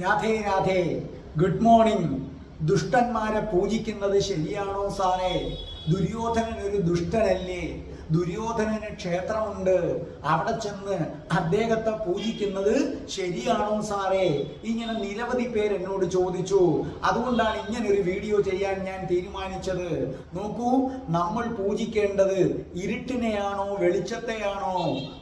Radhe Radhe. Good morning. ദുഷ്ടന്മാരെ പൂജിക്കുന്നത് ശരിയാണോ സാറേ? ദുര്യോധനൻ ഒരു ദുഷ്ടനല്ലേ? ദുര്യോധനന് ക്ഷേത്രമുണ്ട്, അവിടെ ചെന്ന് അദ്ദേഹത്തെ പൂജിക്കുന്നത് ശരിയാണോ സാറേ? ഇങ്ങനെ നിരവധി പേര് എന്നോട് ചോദിച്ചു. അതുകൊണ്ടാണ് ഇങ്ങനെ ഒരു വീഡിയോ ചെയ്യാൻ ഞാൻ തീരുമാനിച്ചത്. നോക്കൂ, നമ്മൾ പൂജിക്കേണ്ടത് ഇരുട്ടിനെയാണോ വെളിച്ചത്തെയാണോ?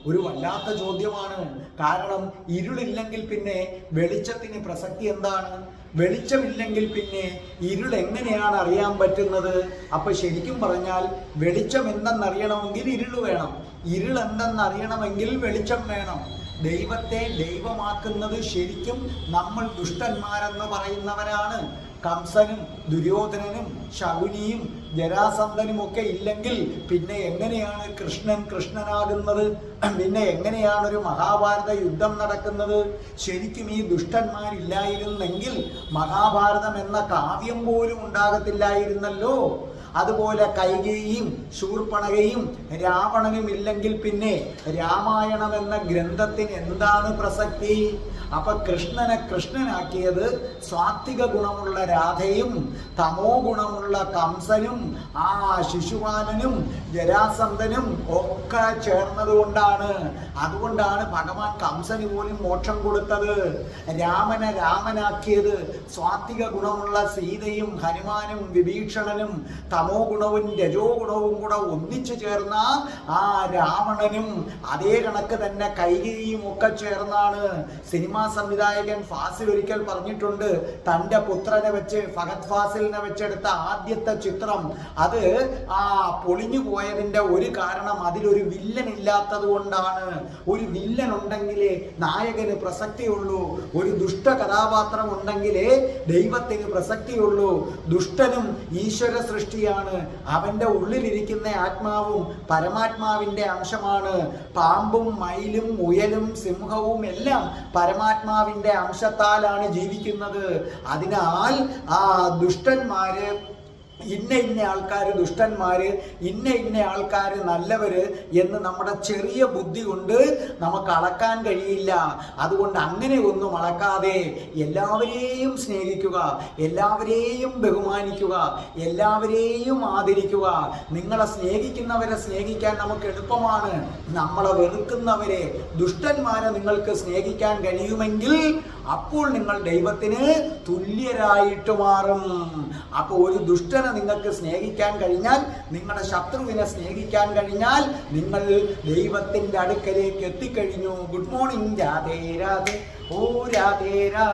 ഒരു വല്ലാത്ത ചോദ്യമാണ്. കാരണം ഇരുളില്ലെങ്കിൽ പിന്നെ വെളിച്ചത്തിന് പ്രസക്തി എന്താണ്? വെളിച്ചമില്ലെങ്കിൽ പിന്നെ ഇരുൾ എങ്ങനെയാണ് അറിയാൻ പറ്റുന്നത്? അപ്പൊ ശരിക്കും പറഞ്ഞാൽ വെളിച്ചം എന്തെന്നറിയണമെങ്കിൽ ഇരുൾ വേണം, ഇരുൾ എന്തെന്നറിയണമെങ്കിൽ വെളിച്ചം വേണം. ദൈവത്തെ ദൈവമാക്കുന്നത് ശരിക്കും നമ്മൾ ദുഷ്ടന്മാരെന്ന് പറയുന്നവരാണ്. കംസനും ദുര്യോധനനും ശകുനിയും ജരാസന്ധനും ഒക്കെ ഇല്ലെങ്കിൽ പിന്നെ എങ്ങനെയാണ് കൃഷ്ണൻ കൃഷ്ണനാകുന്നത്? പിന്നെ എങ്ങനെയാണ് ഒരു മഹാഭാരത യുദ്ധം നടക്കുന്നത്? ശരിക്കും ഈ ദുഷ്ടന്മാരില്ലായിരുന്നെങ്കിൽ മഹാഭാരതം എന്ന കാവ്യം പോലും ഉണ്ടാകത്തില്ലായിരുന്നല്ലോ. അതുപോലെ കൈകേയിയും ശൂർപ്പണകയും രാവണനും ഇല്ലെങ്കിൽ പിന്നെ രാമായണം എന്ന ഗ്രന്ഥത്തിന് എന്താണ് പ്രസക്തി? അപ്പൊ കൃഷ്ണനെ കൃഷ്ണനാക്കിയത് സ്വാത്വിക ഗുണമുള്ള രാധയും തമോ ഗുണമുള്ള കംസനും ആ ശിശുപാലനും ജരാസന്ധനും ഒക്കെ ചേർന്നത് കൊണ്ടാണ്. അതുകൊണ്ടാണ് ഭഗവാൻ കംസന് പോലും മോക്ഷം കൊടുത്തത്. രാമനെ രാമനാക്കിയത് സ്വാത്വിക ഗുണമുള്ള സീതയും ഹനുമാനും വിഭീഷണനും തമോ ഗുണവും രജോ ഗുണവും കൂടെ ഒന്നിച്ചു ചേർന്ന ആ രാവണനും അതേ കണക്ക് തന്നെ കൈകേയിയും ഒക്കെ ചേർന്നാണ്. സിനിമാ സംവിധായകൻ ഫാസിൽ ഒരിക്കൽ പറഞ്ഞിട്ടുണ്ട്, തന്റെ പുത്രനെ വെച്ച് ഫഹദ് ഫാസിലിനെ വെച്ചെടുത്ത ആദ്യത്തെ ചിത്രം അത് പൊളിഞ്ഞു പോയതിന്റെ ഒരു കാരണം അതിലൊരു വില്ലൻ ഇല്ലാത്തത് കൊണ്ടാണ്. ഒരു വില്ലൻ ഉണ്ടെങ്കിലേ നായകന് പ്രസക്തിയുള്ളൂ, ഒരു ദുഷ്ട കഥാപാത്രം ഉണ്ടെങ്കിലേ ദൈവത്തിന് പ്രസക്തിയുള്ളൂ. ദുഷ്ടനും ഈശ്വര സൃഷ്ടിയാണ്, അവന്റെ ഉള്ളിലിരിക്കുന്ന ആത്മാവും പരമാത്മാവിന്റെ അംശമാണ്. പാമ്പും മയിലും മുയലും സിംഹവും എല്ലാം പരമാത്മാവിന്റെ അംശത്താലാണ് ജീവിക്കുന്നത്. അതിനാൽ ദുഷ്ടന്മാര് ഇന്ന ആൾക്കാർ ദുഷ്ടന്മാര്, ഇന്ന ആൾക്കാർ നല്ലവര് എന്ന് നമ്മുടെ ചെറിയ ബുദ്ധി കൊണ്ട് നമുക്ക് അളക്കാൻ കഴിയില്ല. അതുകൊണ്ട് അങ്ങനെ ഒന്നും അളക്കാതെ എല്ലാവരെയും സ്നേഹിക്കുക, എല്ലാവരെയും ബഹുമാനിക്കുക, എല്ലാവരെയും ആദരിക്കുക. നിങ്ങളെ സ്നേഹിക്കുന്നവരെ സ്നേഹിക്കാൻ നമുക്ക് എളുപ്പമാണ്. നമ്മളെ വെറുക്കുന്നവരെ, ദുഷ്ടന്മാരെ നിങ്ങൾക്ക് സ്നേഹിക്കാൻ കഴിയുമെങ്കിൽ അപ്പോൾ നിങ്ങൾ ദൈവത്തിന് തുല്യരായിട്ട് മാറും. അപ്പോൾ ഒരു ദുഷ്ടനെ നിങ്ങൾക്ക് സ്നേഹിക്കാൻ കഴിഞ്ഞാൽ, നിങ്ങളുടെ ശത്രുവിനെ സ്നേഹിക്കാൻ കഴിഞ്ഞാൽ നിങ്ങൾ ദൈവത്തിന്റെ അടുക്കലേക്ക് എത്തിക്കഴിഞ്ഞു. Good morning. രാധേ രാധേ. ഓ രാധേ രാധേ.